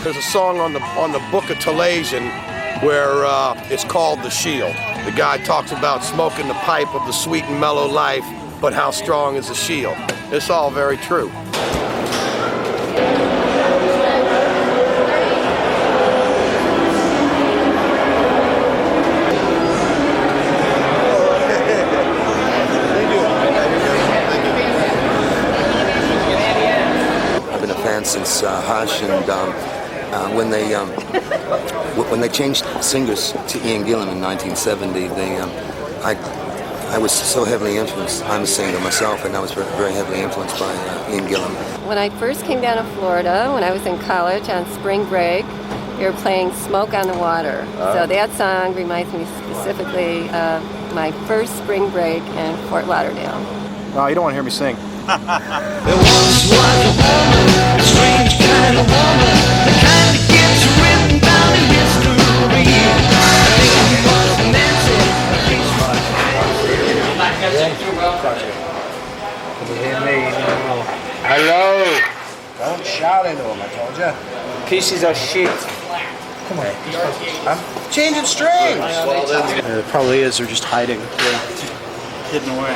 There's a song on the Book of Perihelion where it's called The Shield. The guy talks about smoking the pipe of the sweet and mellow life, but how strong is the shield? It's all very true. Since Hush, and when they changed singers to Ian Gillan in 1970, I was so heavily influenced. I'm a singer myself, and I was very heavily influenced by Ian Gillan. When I first came down to Florida, when I was in college on spring break, we were playing "Smoke on the Water." So that song reminds me specifically of my first spring break in Fort Lauderdale. Oh, you don't want to hear me sing. There once was a woman, a strange kind of woman, the kind that gets written down in history. I think it was Nancy. Can you hear me? No. Hello! Don't shout into him, I told you. Pieces of shit. Come on. I'm changing strings! It probably is, they're just hiding. Yeah. Hidden away.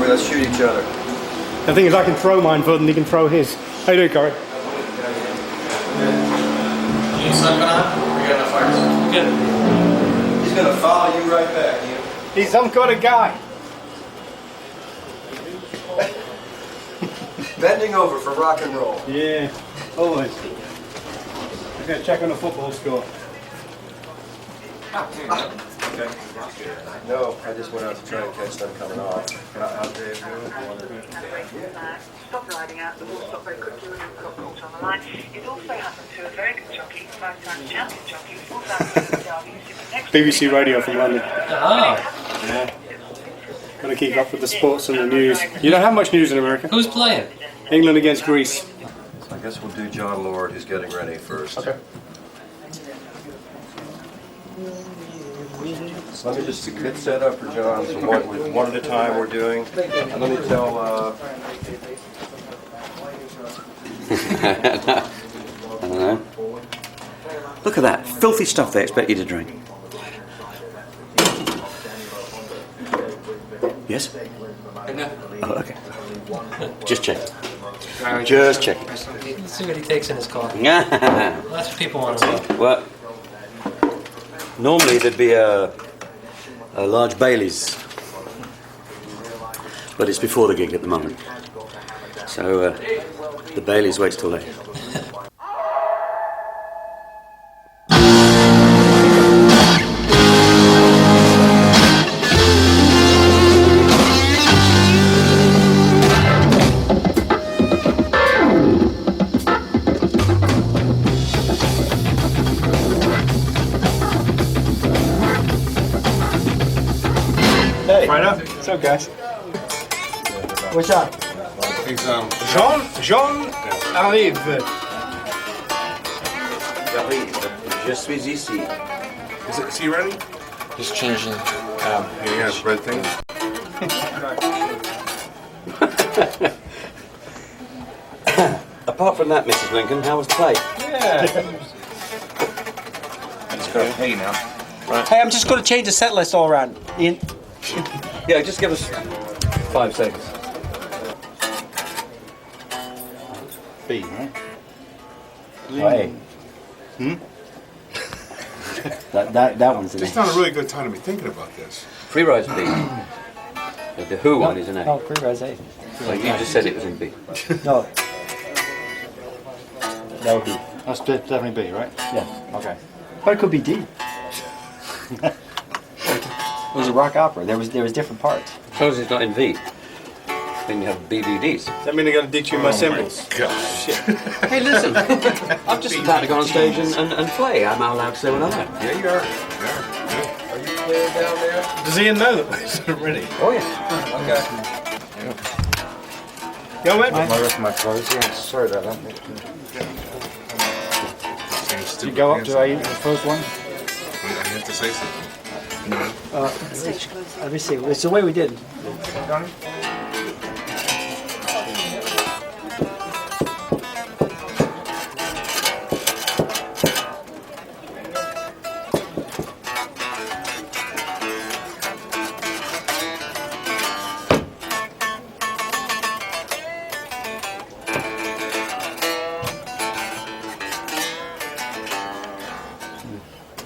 Let's shoot each other. The thing is, I can throw mine further than he can throw his. How you doing, Corey? You sucking on? We got enough fires? Good. He's gonna follow you right back, Ian. He's some kind of guy. Bending over for rock and roll. Yeah, always. I'm going to check on the football score. Okay. No, I just went out to try and catch them coming off. Out there, Stop riding out, the ball stopped very quickly when you got caught on the line. It also happened to a very good jockey, 5-time champion jockey, 4,000 derby. BBC Radio from London. Ah. Yeah. Got to keep up with the sports and the news. You don't have much news in America. Who's playing? England against Greece. So I guess we'll do John Lord, who's getting ready first. Okay. So let me just get set up for John. So one at a time we're doing. And let me tell. I don't know. Look at that filthy stuff they expect you to drink. Yes? No. Oh, okay. Just check. Just check. Let's see what he takes in his coffee. Well, That's what people want to know. normally there'd be a large Bailey's, but it's before the gig at the moment. So the Bailey's waits till later. Right up. What's up, guys? What's up? He's Jean arrive. Je suis ici. Is he ready? Just changing. He has red things. Apart from that, Mrs. Lincoln, how was the play? He's got to pay now. Hey, I'm just going to change the set list all around. Ian. Yeah, just give us 5 seconds. B, right? Hey. That one's an It's not a really good time to be thinking about this. Free Ride's B. The Who one is an A. No, pre-res A. Well, you just said it was in B. No. That would be. That's definitely B, right? Yeah. Okay. But it could be D. It was a rock opera. There was different parts. As long as it's not in V. Then you have BVDs. Does that mean I got to ditch you my symbols? Hey, listen. I'm just about to go on stage and play. I'm not allowed to say what I like. Yeah, you are. Are you playing down there? Does Ian know that we're ready? Oh, yeah. Go ahead. My rest of my clothes, yeah. Sorry about that. Did You go up to the first one? I have to say something. Let me see. It's the way we did.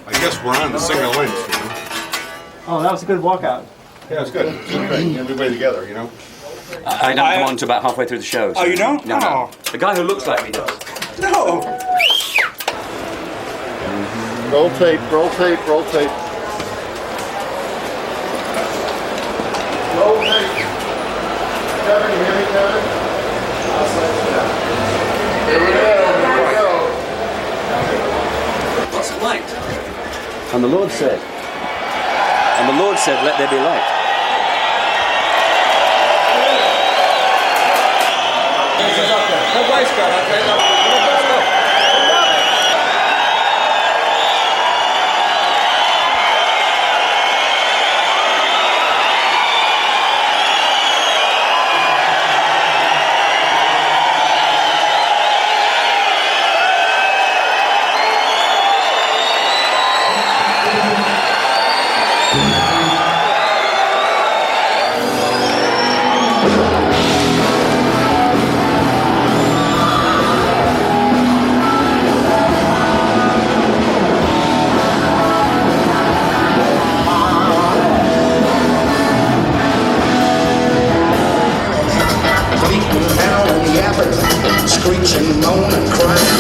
I guess we're on the single length, you know? Oh, that was a good walkout. Yeah, it's good. It's great. Everybody together, you know? I don't come on to about halfway through the show. Oh, you don't? No, no. Oh. The guy who looks like me does. No. Roll tape, roll tape, roll tape. Roll tape. Kevin, you hear me, Kevin? Here we go, here we go. What's it like? And the Lord said, let there be light. No waistcoat, okay? No waistcoat. Screeching, moaning, crying.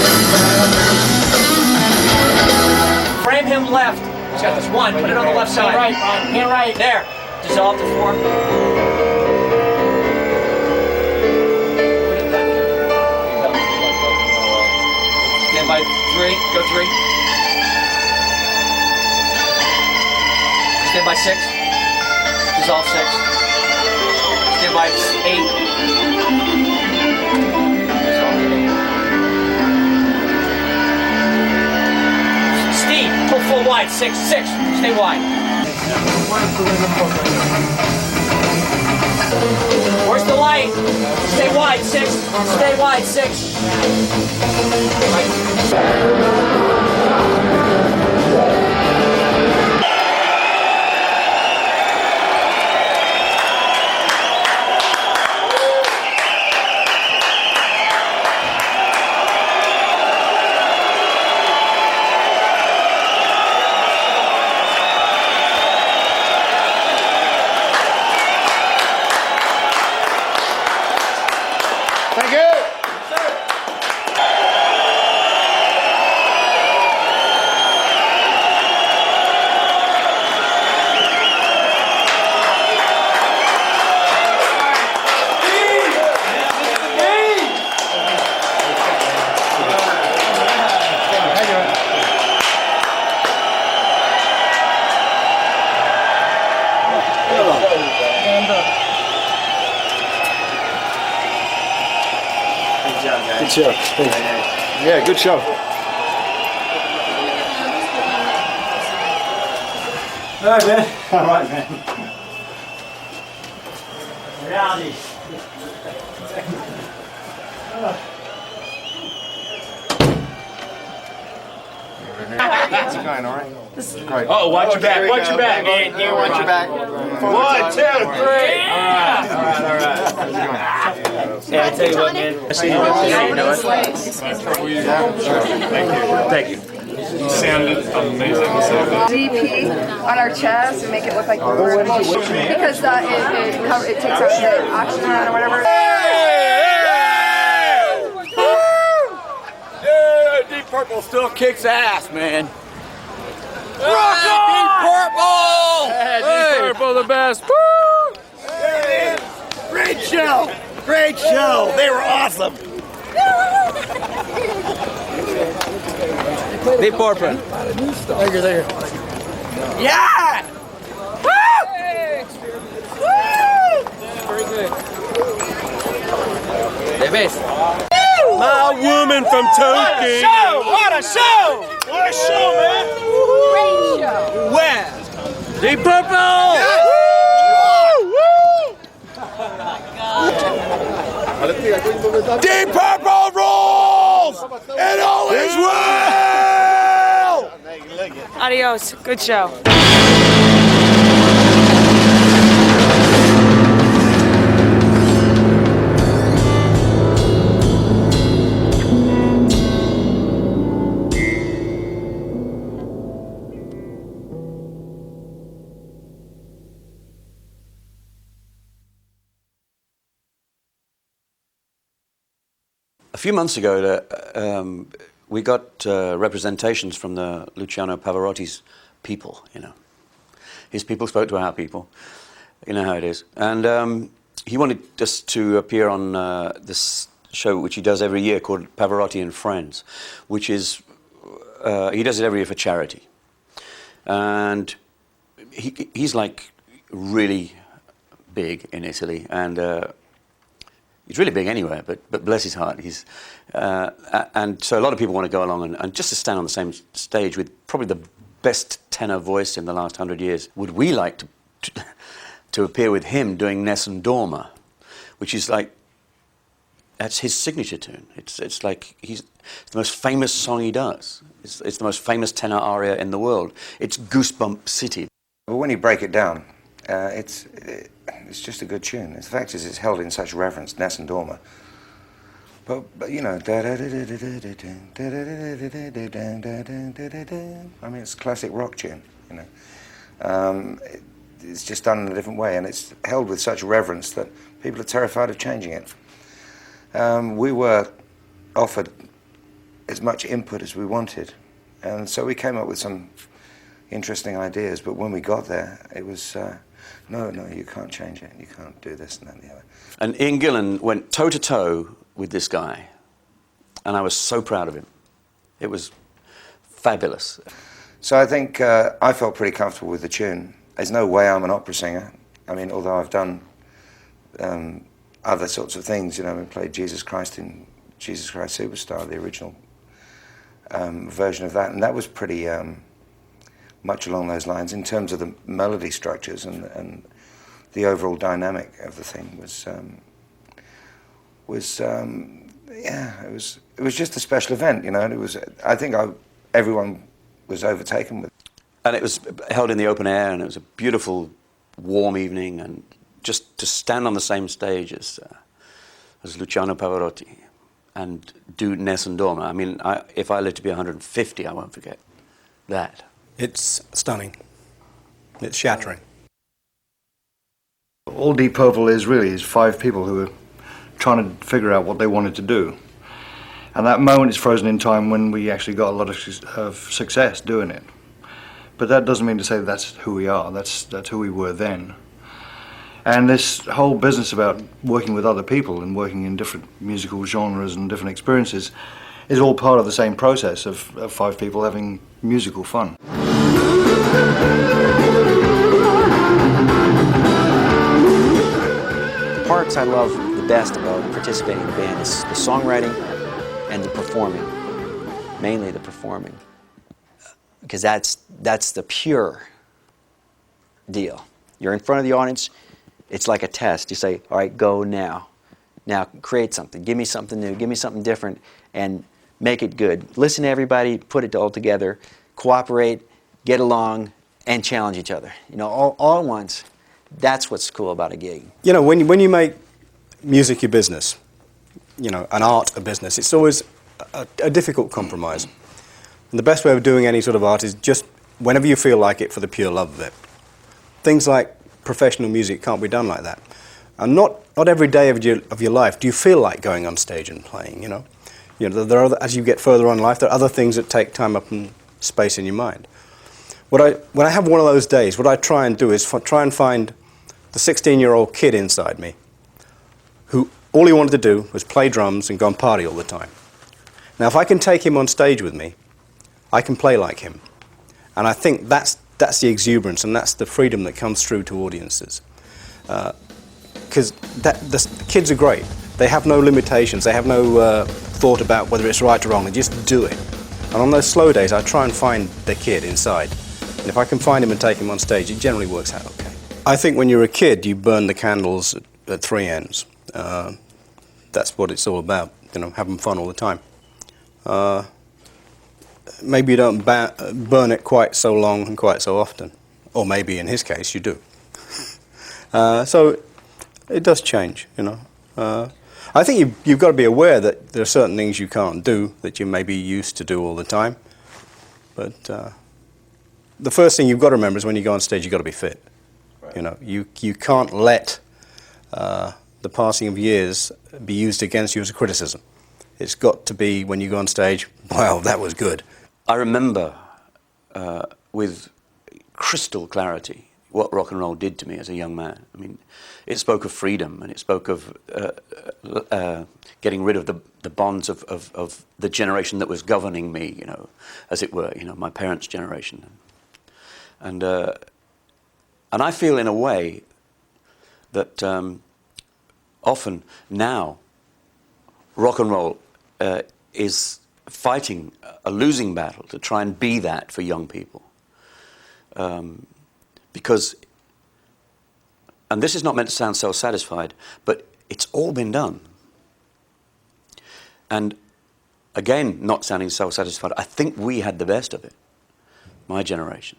Frame him left. He's got this one. Put it on the left side. Right, hand right. There. Dissolve the form. Put it left. Stand by 3. Go 3. Stand by 6. Dissolve 6. Stand by 8. Pull full wide, 6, stay wide. Where's the light? Stay wide, 6, stay wide, 6. Good show. Yeah, good show. All right, man. All right, man. Reality. How's it going, all right? This is great. Oh, watch your back, watch your back. Man, you watch your back. 1, 2, 3. All right. How's it going? Yeah, I tell you what, man. I see you. Thank you. You sounded amazing. DP on our chest and make it look like we're because it takes out the oxygen or whatever. Yeah, Deep Purple still kicks ass, man. Rock on! Deep Purple! Deep Purple the best. Woo! Great show! Great show! They were awesome! Deep Purple. Thank you. Yeah! Woo! Woo! Very good. The best. My woman from Turkey! What a show! What a show, man! Great show. Where? Deep Purple! Deep Purple rules! And all is well! Adios. Good show. A few months ago, we got representations from the Luciano Pavarotti's people, you know. His people spoke to our people. You know how it is. And he wanted us to appear on this show, which he does every year, called Pavarotti and Friends, which is, he does it every year for charity. And he's like really big in Italy, and he's really big anywhere, but bless his heart, he's and so a lot of people want to go along and just to stand on the same stage with probably the best tenor voice in the last 100 years. Would we like to appear with him doing Nessun Dorma, which is like, that's his signature tune. It's like it's the most famous song he does. It's the most famous tenor aria in the world. It's Goosebump City. But when you break it down, it's just a good tune. The fact is, it's held in such reverence, Nessun Dorma. But you know, I mean, it's a classic rock tune, you know. It's just done in a different way, and it's held with such reverence that people are terrified of changing it. We were offered as much input as we wanted, and so we came up with some interesting ideas, but when we got there, it was, no, you can't change it, you can't do this and that and the other. And Ian Gillan went toe-to-toe with this guy, and I was so proud of him. It was fabulous. So I think I felt pretty comfortable with the tune. There's no way I'm an opera singer. I mean, although I've done other sorts of things, you know, I played Jesus Christ in Jesus Christ Superstar, the original version of that, and that was pretty much along those lines in terms of the melody structures and the overall dynamic of the thing yeah, it was just a special event, you know, and it was, I think everyone was overtaken with it. And it was held in the open air, and it was a beautiful, warm evening, and just to stand on the same stage as Luciano Pavarotti and do Nessun Dorma. I mean, if I live to be 150, I won't forget that. It's stunning. It's shattering. All Deep Purple is five people who are trying to figure out what they wanted to do. And that moment is frozen in time when we actually got a lot of success doing it. But that doesn't mean to say that's who we are. That's who we were then. And this whole business about working with other people and working in different musical genres and different experiences is all part of the same process of five people having musical fun. The parts I love the best about participating in the band is the songwriting, and the performing, mainly the performing, because that's the pure deal. You're in front of the audience, it's like a test. You say, all right, go now. Now create something, give me something new, give me something different, and make it good. Listen to everybody, put it all together, cooperate, get along, and challenge each other. You know, all at once. That's what's cool about a gig. You know, when you make music your business, you know, an art a business, it's always a difficult compromise. And the best way of doing any sort of art is just whenever you feel like it for the pure love of it. Things like professional music can't be done like that. And not every day of your life do you feel like going on stage and playing, you know. You know, there are as you get further on in life, there are other things that take time up and space in your mind. When I have one of those days, what I try and do is try and find the 16-year-old kid inside me who all he wanted to do was play drums and go and party all the time. Now, if I can take him on stage with me, I can play like him. And I think that's the exuberance and that's the freedom that comes through to audiences. Because the kids are great. They have no limitations. They have no thought about whether it's right or wrong. They just do it. And on those slow days, I try and find the kid inside. And if I can find him and take him on stage, it generally works out okay. I think when you're a kid, you burn the candles at three ends. That's what it's all about, you know, having fun all the time. Maybe you don't burn it quite so long and quite so often. Or maybe in his case, you do. So it does change, you know. I think you've got to be aware that there are certain things you can't do that you may be used to do all the time. But the first thing you've got to remember is when you go on stage, you've got to be fit. Right. You know, you can't let the passing of years be used against you as a criticism. It's got to be, when you go on stage, wow, that was good. I remember with crystal clarity what rock and roll did to me as a young man. I mean, it spoke of freedom, and it spoke of getting rid of the bonds of the generation that was governing me, you know, as it were, you know, my parents' generation. And I feel in a way that often now rock and roll is fighting a losing battle to try and be that for young people. Because, and this is not meant to sound self-satisfied, but it's all been done. And again, not sounding self-satisfied, I think we had the best of it, my generation.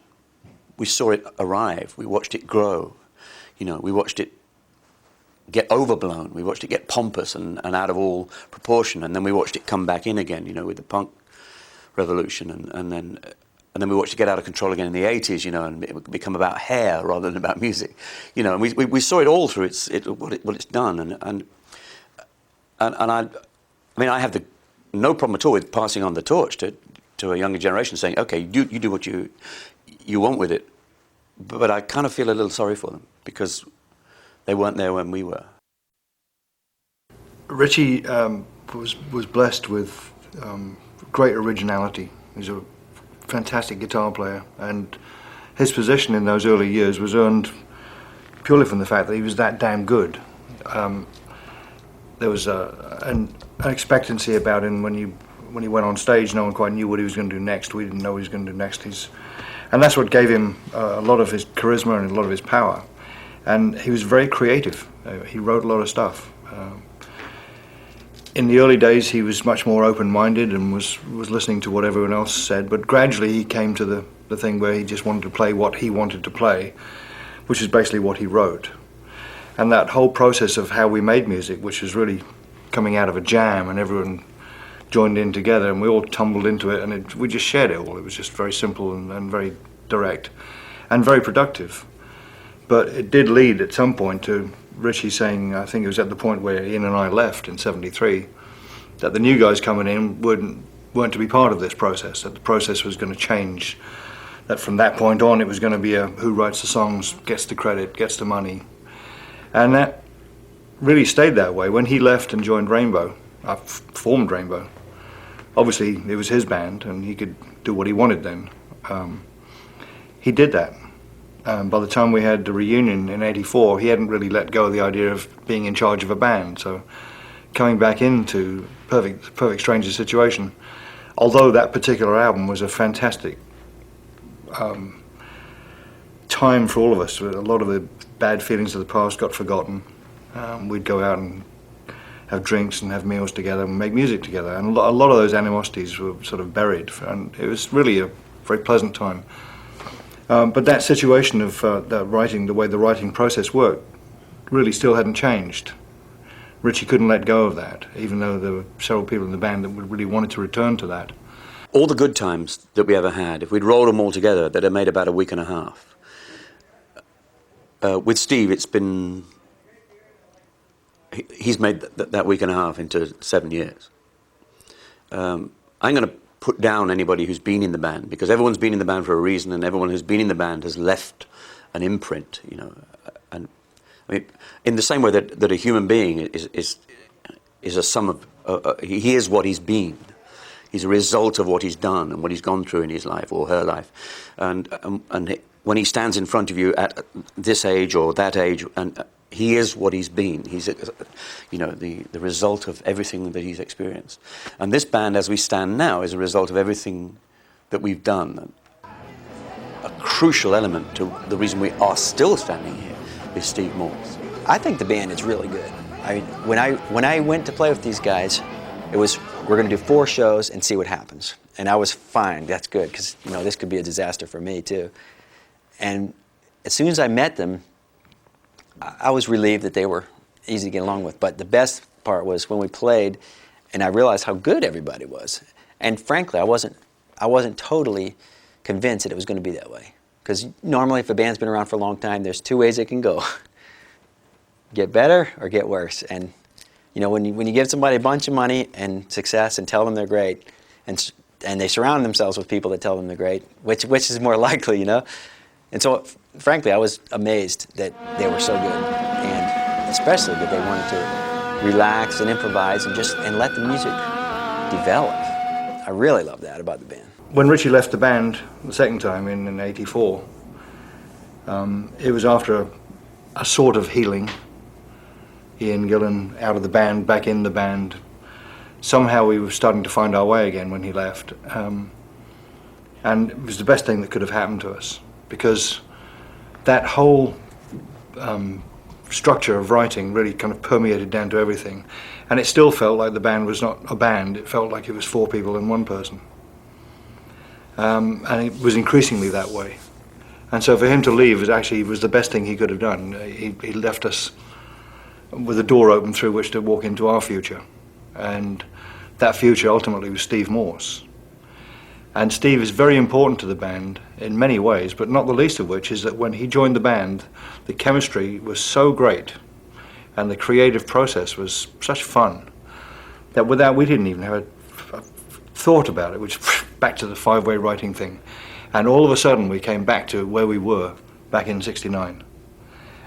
We saw it arrive, we watched it grow, you know, we watched it get overblown, we watched it get pompous and out of all proportion, and then we watched it come back in again, you know, with the punk revolution, and then we watched it get out of control again in the 80s, you know, and it become about hair rather than about music, you know, and we saw it all through what it's done, and I mean, I have no problem at all with passing on the torch to a younger generation, saying, okay, you do what you want with it, but I kind of feel a little sorry for them because they weren't there when we were. Richie was blessed with great originality. He's a fantastic guitar player, and his position in those early years was earned purely from the fact that he was that damn good. There was an expectancy about him when he went on stage. No one quite knew what he was going to do next. We didn't know what he was going to do next. And that's what gave him a lot of his charisma and a lot of his power. And he was very creative. He wrote a lot of stuff. In the early days, he was much more open-minded and was listening to what everyone else said, but gradually he came to the thing where he just wanted to play what he wanted to play, which is basically what he wrote. And that whole process of how we made music, which was really coming out of a jam and everyone joined in together and we all tumbled into it, and we just shared it all. It was just very simple and very direct and very productive. But it did lead at some point to Richie saying, I think it was at the point where Ian and I left in '73, that the new guys coming in weren't to be part of this process, that the process was going to change, that from that point on it was going to be a who writes the songs, gets the credit, gets the money. And that really stayed that way. When he left and joined Rainbow, formed Rainbow, obviously it was his band and he could do what he wanted then. He did that. By the time we had the reunion in '84, he hadn't really let go of the idea of being in charge of a band. So coming back into perfect stranger situation. Although that particular album was a fantastic time for all of us. A lot of the bad feelings of the past got forgotten. We'd go out and have drinks and have meals together and make music together, and a lot of those animosities were sort of buried, and it was really a very pleasant time. But that situation of the way the writing process worked, really still hadn't changed. Richie couldn't let go of that, even though there were several people in the band that really wanted to return to that. All the good times that we ever had, if we'd rolled them all together, that had made about a week and a half. With Steve, it's been... He's made that week and a half into 7 years. I'm going to put down anybody who's been in the band, because everyone's been in the band for a reason, and everyone who's been in the band has left an imprint, you know. And I mean, in the same way that a human being is a sum of, he is what he's been. He's a result of what he's done and what he's gone through in his life or her life. And when he stands in front of you at this age or that age, and he is what he's been. He's, you know, the result of everything that he's experienced. And this band, as we stand now, is a result of everything that we've done. A crucial element to the reason we are still standing here is Steve Morse. I think the band is really good. I mean, when I went to play with these guys, it was, we're going to do 4 shows and see what happens. And I was fine. That's good, because you know this could be a disaster for me too. And as soon as I met them, I was relieved that they were easy to get along with. But the best part was when we played, and I realized how good everybody was. And frankly, I wasn't totally convinced that it was going to be that way. Because normally, if a band's been around for a long time, there's 2 ways it can go: get better or get worse. And you know, when you give somebody a bunch of money and success and tell them they're great, and they surround themselves with people that tell them they're great, which is more likely, you know? And so, frankly, I was amazed that they were so good, and especially that they wanted to relax and improvise and let the music develop. I really love that about the band. When Richie left the band the second time in '84, it was after a sort of healing. Ian Gillan out of the band, back in the band. Somehow we were starting to find our way again when he left. And it was the best thing that could have happened to us, because that whole structure of writing really kind of permeated down to everything. And it still felt like the band was not a band, it felt like it was 4 people and 1 person. And it was increasingly that way. And so for him to leave was the best thing he could have done. He left us with a door open through which to walk into our future. And that future ultimately was Steve Morse. And Steve is very important to the band in many ways, but not the least of which is that when he joined the band, the chemistry was so great and the creative process was such fun that we didn't even have a thought about it, which back to the 5-way writing thing. And all of a sudden we came back to where we were back in '69.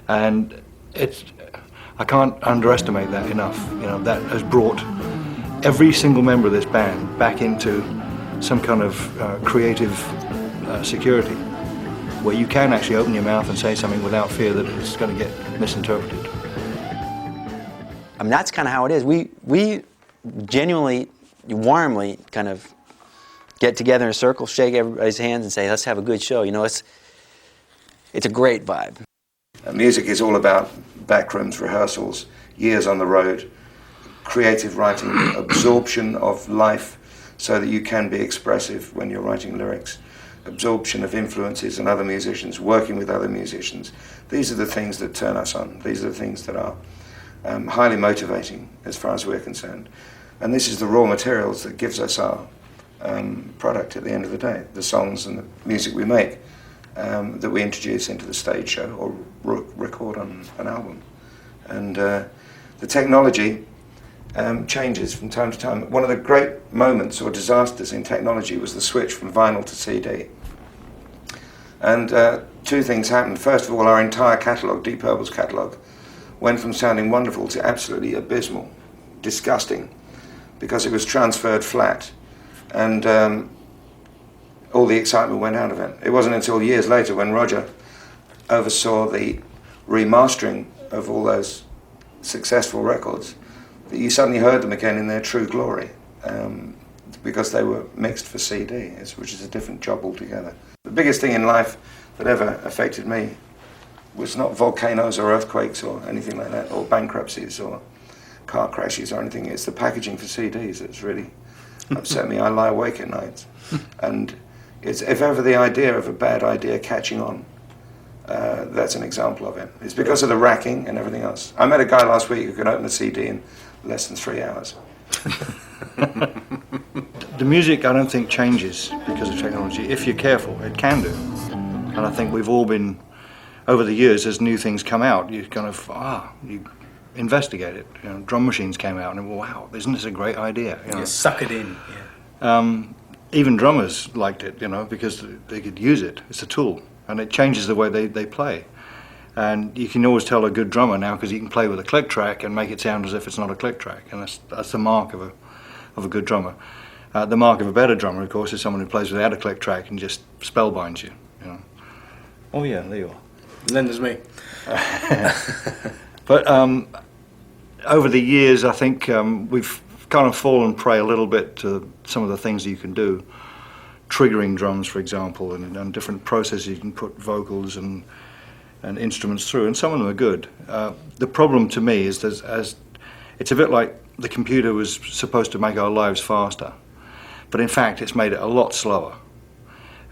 And I can't underestimate that enough. You know, that has brought every single member of this band back into some kind of creative security, where you can actually open your mouth and say something without fear that it's going to get misinterpreted. I mean, that's kind of how it is. We genuinely, warmly kind of get together in a circle, shake everybody's hands and say, let's have a good show. You know, it's a great vibe. Music is all about backrooms, rehearsals, years on the road, creative writing, absorption of life so that you can be expressive when you're writing lyrics, absorption of influences and other musicians, working with other musicians. These are the things that turn us on. These are the things that are highly motivating as far as we're concerned. And this is the raw materials that gives us our product at the end of the day, the songs and the music we make. That we introduce into the stage show or record on an album. And the technology changes from time to time. One of the great moments or disasters in technology was the switch from vinyl to CD. And 2 things happened. First of all, our entire catalogue, Deep Purple's catalogue, went from sounding wonderful to absolutely abysmal, disgusting, because it was transferred flat. And all the excitement went out of it. It wasn't until years later when Roger oversaw the remastering of all those successful records you suddenly heard them again in their true glory, because they were mixed for CD, which is a different job altogether. The biggest thing in life that ever affected me was not volcanoes or earthquakes or anything like that, or bankruptcies or car crashes or anything. It's the packaging for CDs that's really upset me. I lie awake at night. And it's, if ever the idea of a bad idea catching on, that's an example of it. It's because of the racking and everything else. I met a guy last week who could open a CD in less than 3 hours. The music, I don't think, changes because of technology. If you're careful, it can do. And I think we've all been, over the years, as new things come out, you kind of, you investigate it. You know, drum machines came out and, wow, isn't this a great idea? You know? You suck it in. Yeah. Even drummers liked it, you know, because they could use it. It's a tool, and it changes the way they play. And you can always tell a good drummer now because he can play with a click track and make it sound as if it's not a click track, and that's the mark of a good drummer. The mark of a better drummer, of course, is someone who plays without a click track and just spellbinds you. You know. Oh yeah, there you are. And then there's me. But over the years, I think we've kind of fallen prey a little bit to some of the things that you can do. Triggering drums, for example, and different processes you can put vocals and instruments through, and some of them are good. The problem to me is it's a bit like the computer was supposed to make our lives faster, but in fact it's made it a lot slower.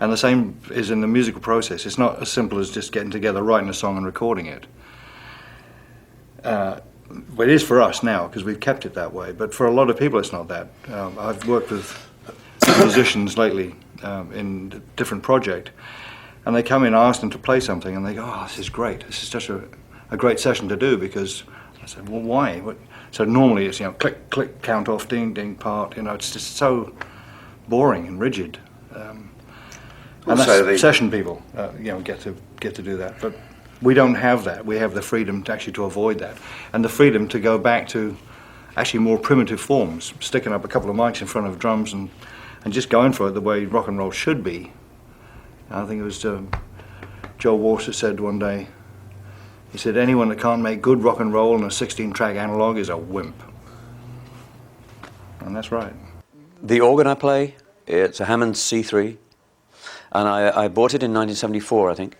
And the same is in the musical process. It's not as simple as just getting together, writing a song and recording it. Well, it is for us now because we've kept it that way, but for a lot of people it's not that. I've worked with musicians lately in a different project, and they come in and ask them to play something, and they go, "Oh, this is great. This is such a great session to do." Because I said, "Well, why?" So normally it's, you know, click, click, count off, ding, ding, part. You know, it's just so boring and rigid. And that's session people, you know, get to do that. But we don't have that. We have the freedom to actually to avoid that, and the freedom to go back to actually more primitive forms, sticking up a couple of mics in front of drums and just going for it the way rock and roll should be. I think it was Joe Walsh that said one day, he said, anyone that can't make good rock and roll in a 16-track analog is a wimp. And that's right. The organ I play, it's a Hammond C3, and I bought it in 1974, I think.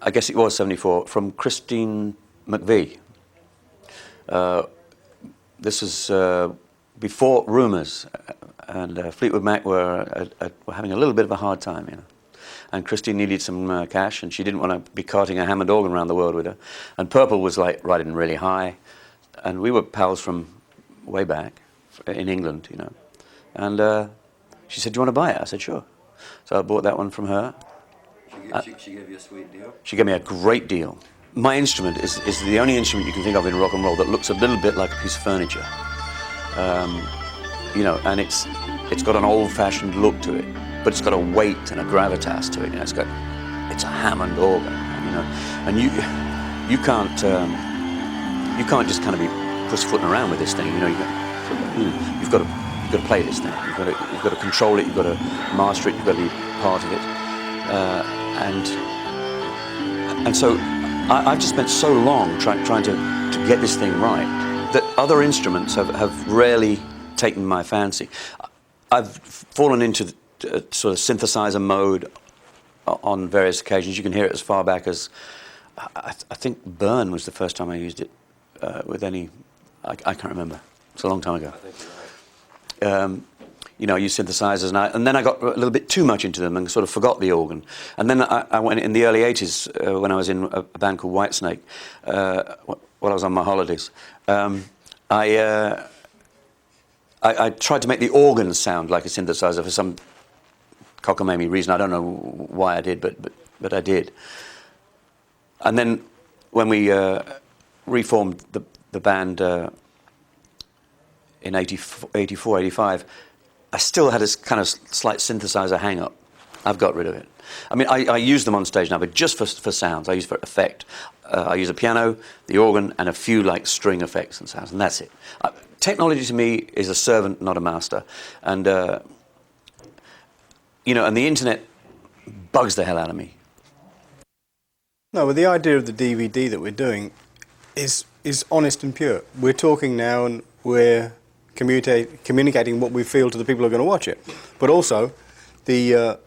I guess it was 74, from Christine McVie. This was before Rumours, and Fleetwood Mac were having a little bit of a hard time, you know. And Christine needed some cash, and she didn't want to be carting a Hammond organ around the world with her. And Purple was like riding really high, and we were pals from way back in England, you know. And she said, "Do you want to buy it?" I said, "Sure." So I bought that one from her. She gave you a sweet deal? She gave me a great deal. My instrument is the only instrument you can think of in rock and roll that looks a little bit like a piece of furniture. You know, and it's got an old-fashioned look to it, but it's got a weight and a gravitas to it. You know, it's a Hammond organ, you know, and you can't just kind of be pussyfooting around with this thing. You know, you've got to play this thing. You've got to control it. You've got to master it. You've got to be part of it. And so I've just spent so long trying to get this thing right that other instruments have rarely taken my fancy. I've fallen into sort of synthesizer mode on various occasions. You can hear it as far back as, I think Burn was the first time I used it with any, I can't remember. It's a long time ago. You know, I used synthesizers, and then I got a little bit too much into them and sort of forgot the organ. And then I went in the early 80s when I was in a band called Whitesnake, while I was on my holidays. I tried to make the organ sound like a synthesizer for some cockamamie reason. I don't know why I did, but I did. And then when we reformed the band in 84, 85, I still had this kind of slight synthesizer hang-up. I've got rid of it. I mean, I use them on stage now, but just for sounds. I use for effect. I use a piano, the organ, and a few like string effects and sounds, and that's it. Technology to me is a servant, not a master. And you know, and the internet bugs the hell out of me. No, with the idea of the DVD that we're doing, is honest and pure. We're talking now and we're communicating what we feel to the people who are going to watch it. But also, the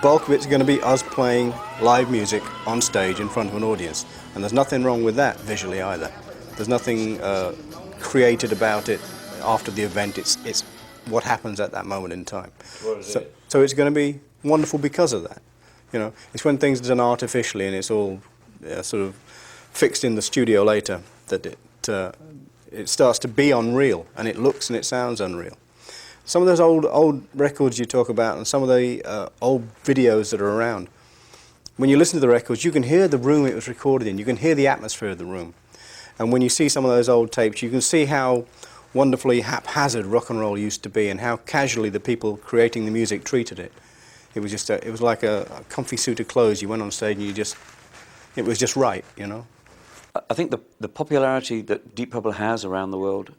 bulk of it's going to be us playing live music on stage in front of an audience. And there's nothing wrong with that visually either. There's nothing created about it after the event. It's what happens at that moment in time. So it's going to be wonderful because of that. You know, it's when things are done artificially and it's all sort of fixed in the studio later that it starts to be unreal, and it looks and it sounds unreal. Some of those old records you talk about and some of the old videos that are around, when you listen to the records, you can hear the room it was recorded in, you can hear the atmosphere of the room. And when you see some of those old tapes, you can see how wonderfully haphazard rock and roll used to be and how casually the people creating the music treated it. It was just it was like a comfy suit of clothes. You went on stage and it was just right, you know. I think the popularity that Deep Purple has around the world,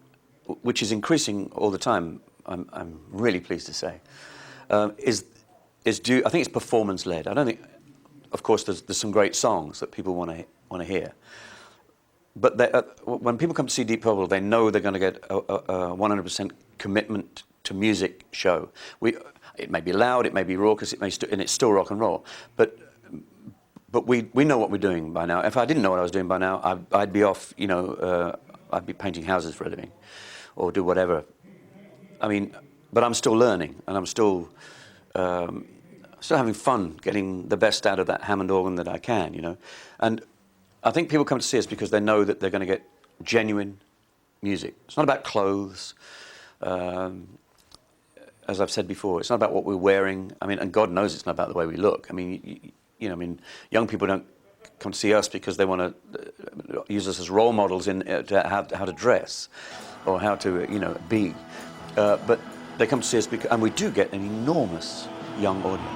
which is increasing all the time, I'm really pleased to say, is due. I think it's performance-led. I don't think, of course, there's some great songs that people want to hear, but when people come to see Deep Purple, they know they're going to get a 100% commitment to music show. It may be loud, it may be raucous, and it's still rock and roll, but we know what we're doing by now. If I didn't know what I was doing by now, I'd be off, you know, I'd be painting houses for a living, or do whatever. I mean, but I'm still learning, and I'm still having fun getting the best out of that Hammond organ that I can, you know. And I think people come to see us because they know that they're going to get genuine music. It's not about clothes. As I've said before, it's not about what we're wearing. I mean, and God knows it's not about the way we look. I mean, you know, I mean, young people don't come to see us because they want to use us as role models in how to dress or how to, you know, be. But they come to see us because, and we do get an enormous young audience.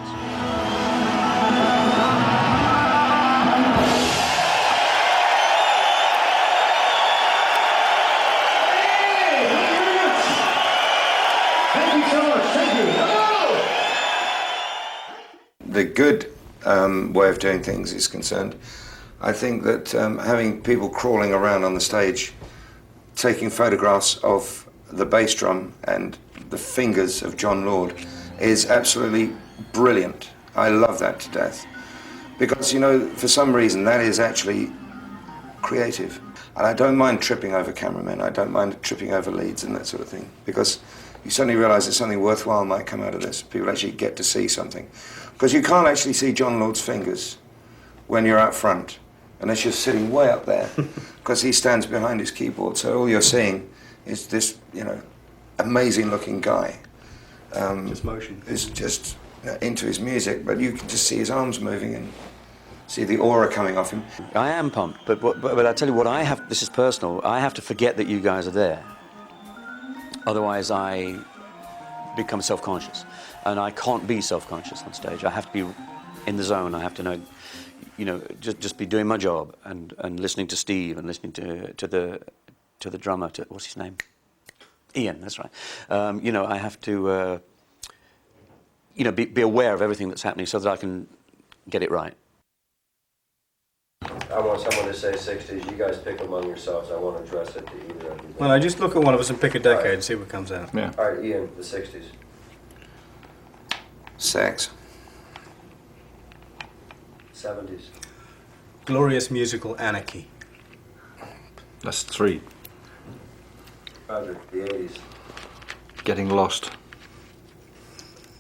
The good way of doing things is concerned, I think that having people crawling around on the stage, taking photographs of the bass drum and the fingers of John Lord is absolutely brilliant. I love that to death. Because, you know, for some reason that is actually creative. And I don't mind tripping over cameramen, I don't mind tripping over leads and that sort of thing. Because you suddenly realise that something worthwhile might come out of this. People actually get to see something. Because you can't actually see John Lord's fingers when you're out front, unless you're sitting way up there, because he stands behind his keyboard. So all you're seeing is this, you know, amazing-looking guy. Just motion. Is just into his music, but you can just see his arms moving and see the aura coming off him. I am pumped, but I tell you what, I have. This is personal. I have to forget that you guys are there. Otherwise, I become self-conscious. And I can't be self-conscious on stage. I have to be in the zone. I have to know, you know, just be doing my job and listening to Steve and listening to the drummer. What's his name? Ian. That's right. You know, I have to, you know, be aware of everything that's happening so that I can get it right. I want someone to say 60s. You guys pick among yourselves. I want to address it to either of you. Well, I just look at one of us and pick a decade and see what comes out. Yeah. All right, Ian, the 60s. Sex. 70s. Glorious musical anarchy. That's 3. Roger, the 80s. Getting lost.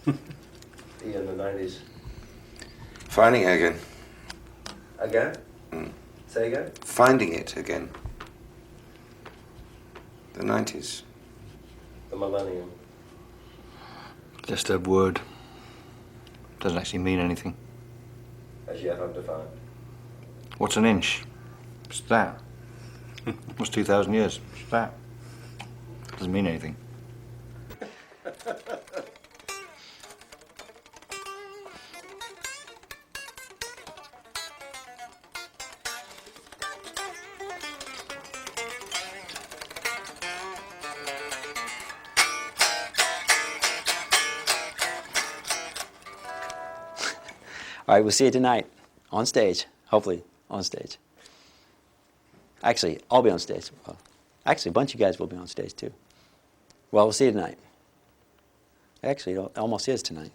Ian, the 90s. Finding it again. Again? Mm. Say again? Finding it again. The 90s. The millennium. Just a word. Doesn't actually mean anything. As yet undefined. What's an inch? It's that. What's 2,000 years? It's that. Doesn't mean anything. All right, we'll see you tonight on stage, hopefully on stage. Actually, I'll be on stage. Actually, a bunch of guys will be on stage too. Well, we'll see you tonight. Actually, it almost is tonight.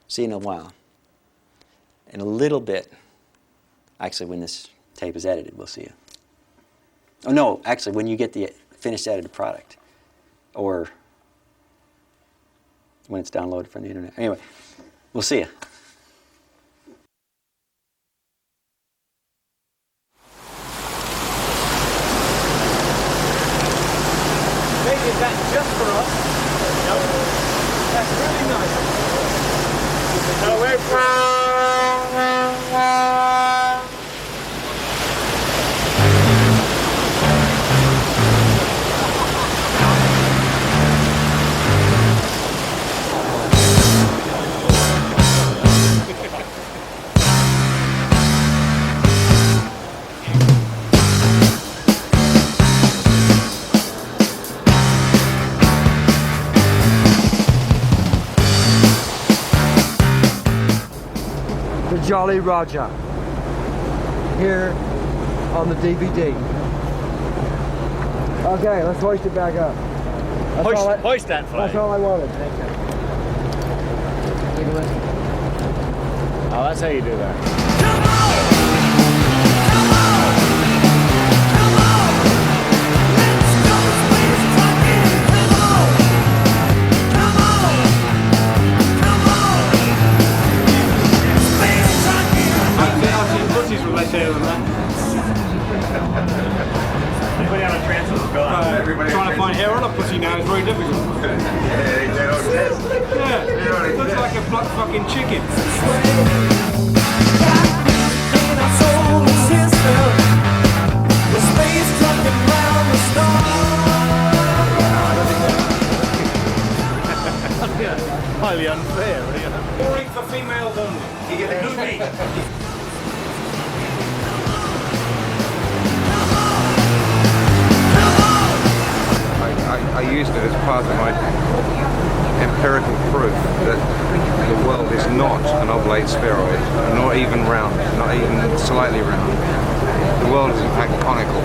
See you in a while. In a little bit, actually, when this tape is edited, we'll see you. Oh, no, actually, when you get the finished edited product, or when it's downloaded from the internet. Anyway, we'll see you. Is that just for us? No. That's really nice. No, we're Jolly Roger here on the DVD. Okay, let's hoist it back up. Hoist that flag. That's all I wanted. Take a listen. Oh, that's how you do that. Anybody on a transit is gone. Trying to find hair on a pussy now is very difficult. Yeah, it looks like a plucked fucking chicken. Highly unfair. Boring for females only. I used it as part of my empirical proof that the world is not an oblate spheroid, not even round, not even slightly round. The world is in fact conical.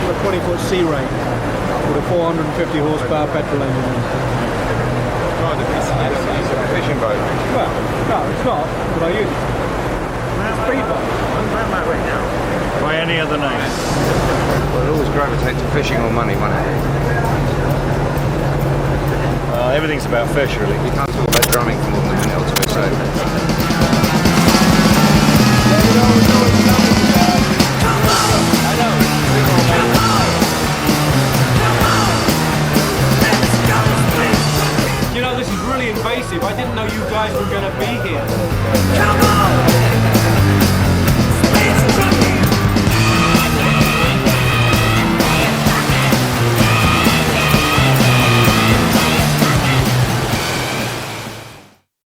A 20-foot Sea Ray with a 450 horsepower petrol engine. It's a fishing boat. Well, no, it's not, but I use it. Speedboat. Where am I right now? By any other name? Well, it always gravitates to fishing or money, won't it? Everything's about fish, really. You can't talk about drumming for more than a minute or two, so...